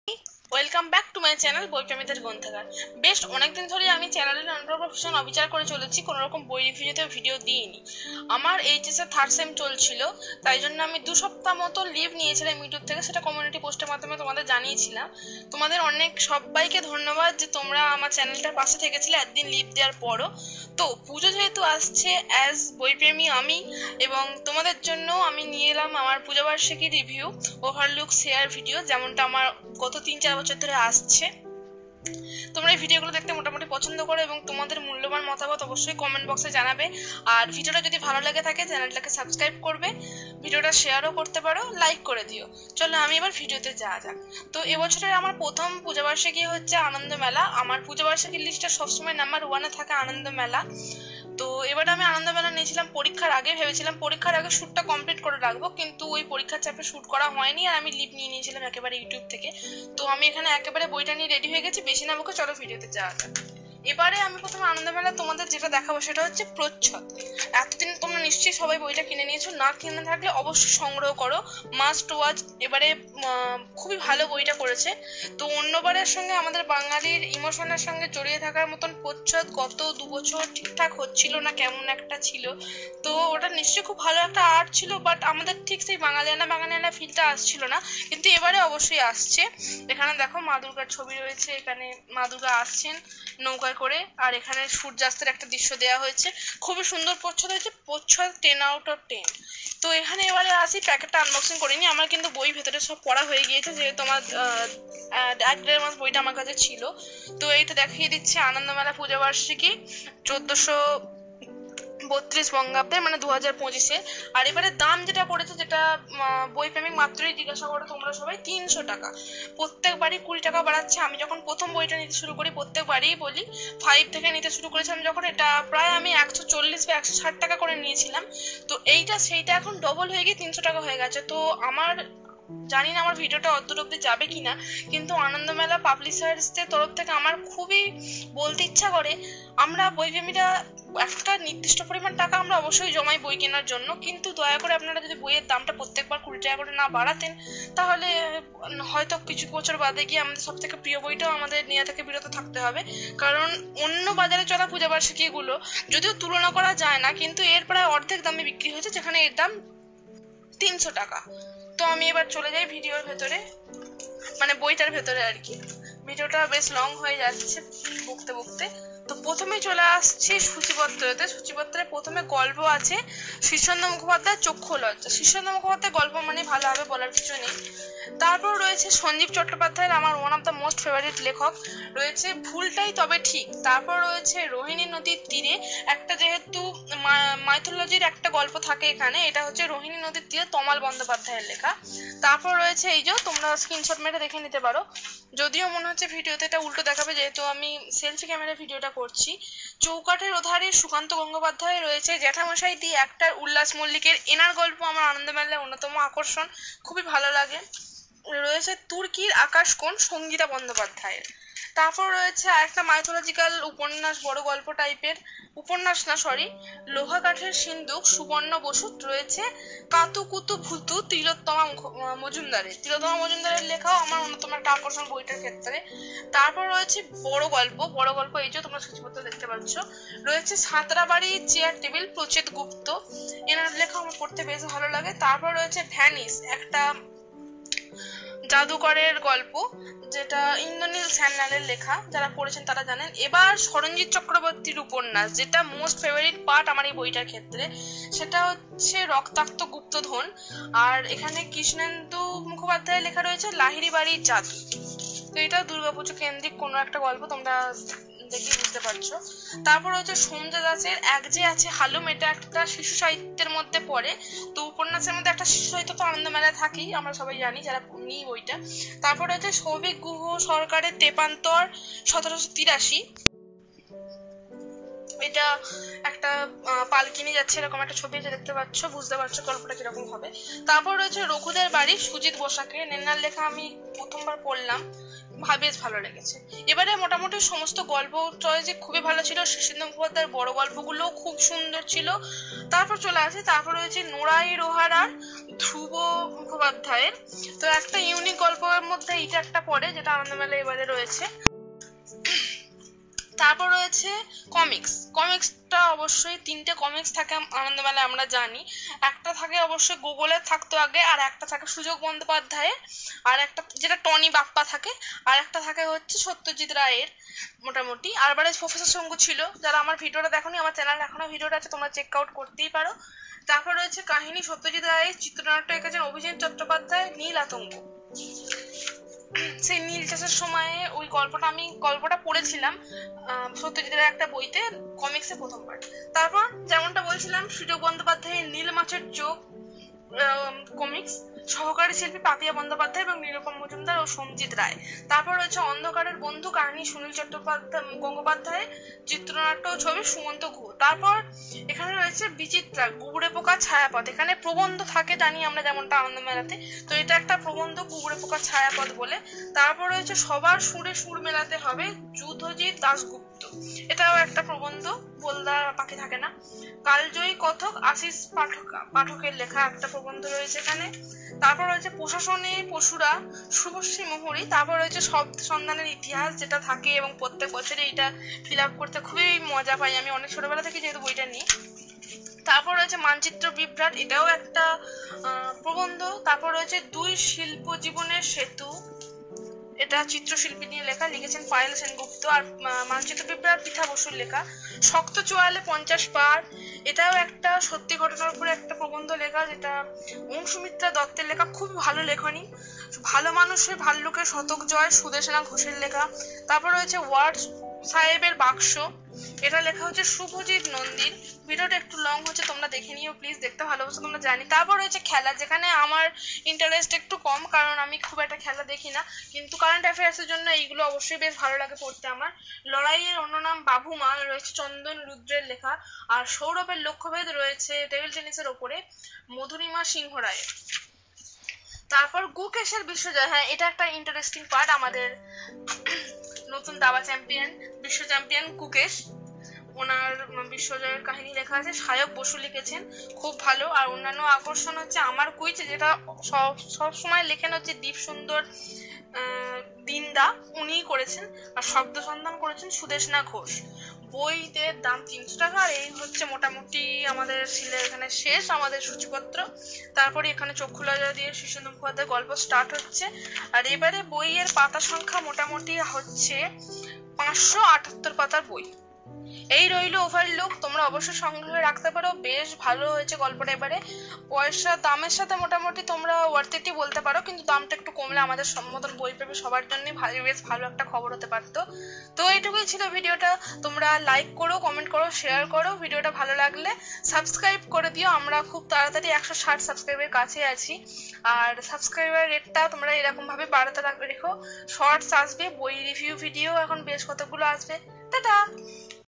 Welcome back to my channel বইপ্রেমীদের গ্রন্থাগার। বেশ অনেকদিন ধরে আমি চ্যানেলের নানান ভীষণ অবিচার করে চলেছি, কোনো রকম বই রিভিউতে ভিডিও দিইনি। আমার এইচএস এর থার্ড সেম চলছিল, তাই জন্য আমি 2 সপ্তাহ মতো লিভ নিয়েছিলাম ইউটিউব থেকে। সেটা কমিউনিটি পোস্টের মাধ্যমে তোমাদের জানিয়েছিলাম। তোমাদের অনেক সবাইকে ধন্যবাদ যে তোমরা আমার চ্যানেলটার পাশে থেকেছিলে একদিন লিভ দেওয়ার পরও। তো পুজো যেহেতু আসছে, অ্যাজ বইপ্রেমী আমি, এবং তোমাদের জন্য আমি নিয়ে এলাম আমার পূজাবার্ষিকী রিভিউ, ওভারলুক শেয়ার ভিডিও, যেমনটা আমার গত 3-4 বছর ধরে আসছে। তোমরা এই ভিডিওগুলো দেখতে মোটামুটি পছন্দ করো এবং তোমাদের মূল্যবান মতামত অবশ্যই কমেন্ট বক্সে জানাবে। আর ভিডিওটা যদি ভালো লাগে থাকে চ্যানেলটাকে সাবস্ক্রাইব করবে, ভিডিওটা শেয়ারও করতে পারো, লাইক করে দিও। চলো আমি এবার ভিডিওতে যাওয়া যাক। তো এবছরের আমার প্রথম পূজাবার্ষিকী হচ্ছে আনন্দ মেলা। আমার পূজাবার্ষিকীর লিস্টে সবসময় নাম্বার 1-এ থাকে আনন্দ মেলা। তো এবার আমি আনন্দ মেলা নিয়েছিলাম পরীক্ষার আগে, ভেবেছিলাম পরীক্ষার আগে শ্যুটটা কমপ্লিট করে রাখবো, কিন্তু ওই পরীক্ষার চাপে শ্যুট করা হয়নি আর আমি লিভ নিয়ে নিয়েছিলাম একেবারে ইউটিউব থেকে। তো আমি এখানে একেবারে বইটা নিয়ে রেডি হয়ে গেছি, বেশি না বকে চলো ভিডিওতে যাওয়া যাক। এবারে আমি প্রথমে আনন্দ মেলা তোমাদের যেটা দেখাবো সেটা হচ্ছে প্রচ্ছদ। এতদিন তোমরা নিশ্চয়ই সবাই বইটা কিনে নিয়েছো, না কিনে থাকলে অবশ্যই সংগ্রহ করো, মাস্ট ওয়াচ। এবারে খুবই ভালো বইটা করেছে। তো অন্যবারের সঙ্গে আমাদের বাঙালির ইমোশনের সঙ্গে জড়িয়ে থাকার মতন প্রচ্ছদ গত 2 বছর ঠিকঠাক হচ্ছিল না, কেমন একটা ছিল। তো ওটা নিশ্চয়ই খুব ভালো একটা আর্ট ছিল, বাট আমাদের ঠিক সেই বাঙালিয়ানা ফিলটা আসছিল না। কিন্তু এবারে অবশ্যই আসছে। এখানে দেখো মা দুর্গার ছবি রয়েছে, এখানে মা দুর্গা আসছেন নৌকায় করে, আর এখানে সূর্যাস্তের একটা দৃশ্য দেওয়া হয়েছে। খুবই সুন্দর প্রচ্ছদ হয়েছে, প্রচ্ছদ 10/10। তো এখানে এবারে আসি, প্যাকেটটা আনবক্সিং করিনি, আমার কিন্তু বই ভেতরে সব পড়া হয়ে গিয়েছে, যেহেতু আমার 1-1.5 মাস বইটা আমার কাছে ছিল। তো এইটা দেখিয়ে দিচ্ছে আনন্দমেলা পূজা বার্ষিকী 1432 বঙ্গাব্দে, মানে 2025-এ। আর এবারে দাম যেটা পড়েছে, যেটা বই প্রেমিক মাত্রই জিজ্ঞাসা করো তোমরা সবাই, 300 টাকা। প্রত্যেকবারই 20 টাকা বাড়াচ্ছে। আমি যখন প্রথম বইটা নিতে শুরু করি প্রত্যেকবারই বলি 5 থেকে নিতে শুরু করেছিলাম যখন, এটা প্রায় আমি 140 বা 160 টাকা করে নিয়েছিলাম। তো এইটা সেইটা এখন ডবল হয়ে গিয়ে 300 টাকা হয়ে গেছে। তো আমার জানি না আমার ভিডিওটা অতদূর অব্দি যাবে কিনা, কিন্তু আনন্দমেলা পাবলিশার্সদের তরফ থেকে আমার খুবই বলতে ইচ্ছা করে, আমরা বইপ্রেমীরা একটা নির্দিষ্ট পরিমাণ টাকা আমরা অবশ্যই জমাই বই কেনার জন্য, কিন্তু দয়া করে আপনারা যদি বইয়ের দামটা প্রত্যেকবার 20 টাকা করে না বাড়াতেন, তাহলে হয়তো কিছু বছর বাদে গিয়ে আমাদের সব থেকে প্রিয় বইটাও আমাদের নেওয়া থেকে বিরত থাকতে হবে। কারণ অন্য বাজারে চলা পূজা বার্ষিকী গুলো যদিও তুলনা করা যায় না, কিন্তু এর প্রায় অর্ধেক দামে বিক্রি হয়েছে, যেখানে এর দাম 300 টাকা। তো আমি এবার চলে যাই ভিডিওর ভেতরে, মানে বইটার ভেতরে আর কি। ভিডিওটা বেশ লং হয়ে যাচ্ছে বকতে বকতে। তো প্রথমে চলে আসছি সূচিপত্রতে। সূচিপত্রে প্রথমে গল্প আছে শীর্ষেন্দু মুখোপাধ্যায় চক্ষু লজ্জা। শীর্ষেন্দু মুখোপাধ্যায় গল্প মানে ভালোভাবে বলার কিছু নেই। তারপর রয়েছে সঞ্জীব চট্টোপাধ্যায়ের আমার one of the most favourite লেখক, রয়েছে ভুলটাই তবে ঠিক। তারপর রয়েছে রোহিণী নদীর তীরে, একটা যেহেতু মাইথোলজির একটা গল্প থাকে এখানে, এটা হচ্ছে রোহিণী নদীর তীরে তমাল বন্দ্যোপাধ্যায়ের লেখা। তারপর রয়েছে এই যে, তোমরা স্ক্রিনশট মেরে দেখে নিতে পারো, যদিও মনে হচ্ছে ভিডিওতে এটা উল্টো দেখাবে যেহেতু আমি সেলফি ক্যামেরা ভিডিওটা করছি। চৌকাঠের ওধারে সুকান্ত গঙ্গোপাধ্যায় রয়েছে জ্যাঠামশাই দি অ্যাক্টর উল্লাস মল্লিকের। এনার গল্প আমার আনন্দমেলার অন্যতম আকর্ষণ, খুবই ভালো লাগে। রয়েছে তুর্কির আকাশ কোণ সঙ্গীতা বন্দ্যোপাধ্যায়ের। তারপর রয়েছে আরেকটা মাইথোলজিক্যাল উপন্যাস, বড় গল্প টাইপের উপন্যাস না, সরি, লোহা কাঠের সিন্দুক সুবর্ণ বসু। রয়েছে কাতুকুতু ভুতু তিলোত্তমা মজুমদারের। তিলোত্তমা মজুমদারের লেখাও আমার অন্যতম একটা আকর্ষণ বইটার ক্ষেত্রে। তারপর রয়েছে বড় গল্প, বড় গল্প এই যে তোমরা সূচিপত্র দেখতে পাচ্ছ। রয়েছে সাঁতরাবাড়ি চেয়ার টেবিল প্রচেত গুপ্ত, এনার লেখা আমার পড়তে বেশ ভালো লাগে। তারপর রয়েছে ভ্যানিস, একটা জাদুকরের গল্প, যেটা ইন্দ্রনীল স্যান্যালের লেখা, যারা পড়েছেন তারা জানেন। এবার সরঞ্জিৎ চক্রবর্তীর উপন্যাস, যেটা মোস্ট ফেভারিট পার্ট আমার এই বইটার ক্ষেত্রে, সেটা হচ্ছে রক্তাক্ত গুপ্তধন। আর এখানে কৃষ্ণেন্দু মুখোপাধ্যায়ের লেখা রয়েছে লাহিড়ী বাড়ির জাদু। তো এটা দুর্গাপুজো কেন্দ্রিক কোনো একটা গল্প, তোমরা দেখে বুঝতে পারছো। তারপর হচ্ছে সোমজা দাসের এক যে আছে হালুম, এটা একটা শিশু সাহিত্যের মধ্যে পড়ে। তো উপন্যাসের মধ্যে একটা শিশু সাহিত্য তো আনন্দমেলায় থাকেই, আমরা সবাই জানি যারা নিই বইটা। তারপর হচ্ছে সৌভিক গুহ সরকারের তেপান্তর 1783। এটা একটা পালকি নিয়ে যাচ্ছে এরকম একটা ছবি যে দেখতে পাচ্ছ, বুঝতে পারছো গল্পটা কিরকম হবে। তারপর রয়েছে রঘুদের বাড়ি সুজিত বসাকের। নেনার লেখা আমি প্রথমবার পড়লাম, বেশ ভালো লেগেছে। এবারে মোটামুটি সমস্ত গল্প চয়েস খুবই ভালো ছিল। শীর্ষেন্দু মুখোপাধ্যায়ের বড় গল্পগুলো খুব সুন্দর ছিল। তারপর চলে আসে, তারপর রয়েছে নোরাই রোহার আর ধ্রুব মুখোপাধ্যায়ের। তো একটা ইউনিক গল্পের মধ্যে এইটা একটা পড়ে, যেটা আনন্দমেলা এবারে রয়েছে। তারপর রয়েছে কমিক্সটা অবশ্যই 3টে কমিক্স থাকে আনন্দমেলায় আমরা জানি। একটা থাকে অবশ্যই গুগলের থাকতো আগে, আর একটা থাকে সুযোগ বন্দ্যোপাধ্যায়ের, আর একটা যেটা টনি বাপ্পা থাকে, আর একটা থাকে হচ্ছে সত্যজিৎ রায়ের মোটামুটি। আর বারে প্রফেসর শঙ্কু ছিল। যারা আমার ভিডিওটা দেখোনি, আমার চ্যানেল এখনো ভিডিওটা আছে, তোমরা চেক আউট করতেই পারো। তারপর রয়েছে কাহিনী সত্যজিৎ রায়ের, চিত্রনাট্য এঁকেছেন অভিজিৎ চট্টোপাধ্যায়, নীল আতঙ্ক। সেই নীল চাষের সময়ে ওই গল্পটা পড়েছিলাম সত্যজিতের একটা বইতে, কমিক্সে প্রথমবার। তারপর যেমনটা বলছিলাম, সুযোগ বন্দ্যোপাধ্যায়ের নীল মাছের চোখ কমিক্স, সহকারী শিল্পী পাপিয়া বন্দ্যোপাধ্যায় এবং নিরুপম মজুমদার ও সঞ্জিত রায়। তারপর রয়েছে অন্ধকারের বন্ধু, কাহিনী সুনীল গঙ্গোপাধ্যায়, চিত্রনাট্য ও ছবি সুমন্ত গুহ। তারপর এখানে রয়েছে বিচিত্রা, গুবরে পোকা ছায়াপথ। এখানে প্রবন্ধ থাকে জানি আমরা, যেমনটা আনন্দমেলাতে। তো এটা একটা প্রবন্ধ, গুবরে পোকা ছায়াপথ বলে। তারপর রয়েছে সবার সুরে সুর মেলাতে হবে, যুদ্ধজিৎ দাশগুপ্ত। এটাও একটা প্রবন্ধ, বলদা পাখি থাকে না। কালজয়ী কথক, আশিস পাঠকের লেখা একটা প্রবন্ধ রয়েছে এখানে। তারপর রয়েছে প্রশাসনে পশুরা, শুভশ্রী মোহরী। তারপর রয়েছে শব্দ সন্ধানের ইতিহাস, যেটা থাকে এবং প্রত্যেক বছরে এটা ফিল আপ করতে খুবই মজা পাই আমি, অনেক ছোটবেলা থেকে যেহেতু বইটা নিই। তারপর রয়েছে মানচিত্র বিভ্রাট, এটাও একটা প্রবন্ধ। তারপর রয়েছে দুই শিল্প জীবনের সেতু, এটা চিত্রশিল্পী নিয়ে লেখা, লিখেছেন পায়েল সেনগুপ্ত। আর মানচিত্র বিভ্রাট পৃথা বসুর লেখা। শক্ত চোয়ালে 50 পার, এটাও একটা সত্যি ঘটনার উপরে একটা প্রবন্ধ লেখা, যেটা অংশুমিত্রা দত্তের লেখা, খুব ভালো লেখনী। ভালো মানুষের ভাল্লুকের শতক জয়, সুদেশনা ঘোষের লেখা। তারপর রয়েছে ওয়ার্ড সাহেবের বাক্স, এটা লেখা হচ্ছে শুভজিৎ নন্দীর। ভিডিওটা একটু লং হচ্ছে, তোমরা দেখে নিও প্লিজ, দেখতে ভালোবাসো তোমরা জানি। তারপর রয়েছে খেলা, যেখানে আমার ইন্টারেস্ট একটু কম, কারণ আমি খুব একটা খেলা দেখি না, কিন্তু কারেন্ট অ্যাফেয়ার্স এর জন্য এইগুলো অবশ্যই বেশ ভালো লাগে পড়তে আমার। লড়াইয়ের অন্য নাম বাবুমা রয়েছে চন্দন রুদ্রের লেখা। আর সৌরভের লক্ষ্যভেদ রয়েছে টেবিল টেনিসের ওপরে, মধুরিমা সিংহ রায়ের। তারপর গুকেশের বিশ্বজয়, হ্যাঁ এটা একটা ইন্টারেস্টিং পার্ট। আমাদের নতুন দাবা চ্যাম্পিয়ন, বিশ্ব চ্যাম্পিয়ন গুকেশ, ওনার বিশ্বজয়ের কাহিনী লেখা আছে, সায়ক বসু লিখেছেন, খুব ভালো। আর অন্যান্য আকর্ষণ হচ্ছে আমার কুইজ, যেটা সব সময় লেখেন হচ্ছে দীপ সুন্দর দিনদা, উনিই করেছেন। আর শব্দ সন্ধান করেছেন সুদেশনা ঘোষ। বইদের দাম 300 টাকা। আর এই হচ্ছে মোটামুটি আমাদের এখানে শেষ আমাদের সূচিপত্র। তারপরে এখানে চক্ষু লজ্জা দিয়ে শীর্ষেন্দু মুখোপাধ্যায়ের গল্প স্টার্ট হচ্ছে। আর এবারে বইয়ের পাতা সংখ্যা মোটামুটি হচ্ছে 578 পাতার বই। এই রইল ওভারলুক, তোমরা অবশ্যই সংগ্রহে রাখতে পারো, বেশ ভালো হয়েছে গল্পটা। এবারে পয়সা দামের সাথে মোটামুটি তোমরা ওয়ার্থ ইটই বলতে পারো, কিন্তু দামটা একটু কমলে আমাদের মতন বই প্রেমী সবার জন্যই বেশ ভালো একটা খবর হতে পারতো। তো এইটুকুই ছিল ভিডিওটা। তোমরা লাইক করো, কমেন্ট করো, শেয়ার করো, ভিডিওটা ভালো লাগলে সাবস্ক্রাইব করে দিও। আমরা খুব তাড়াতাড়ি 160 সাবস্ক্রাইবের কাছে আছি। আর সাবস্ক্রাইবার রেটটা তোমরা এরকম ভাবে বাড়াতে রেখো। শর্টস আসবে, বই রিভিউ ভিডিও এখন বেশ কতগুলো আসবে। টাটা।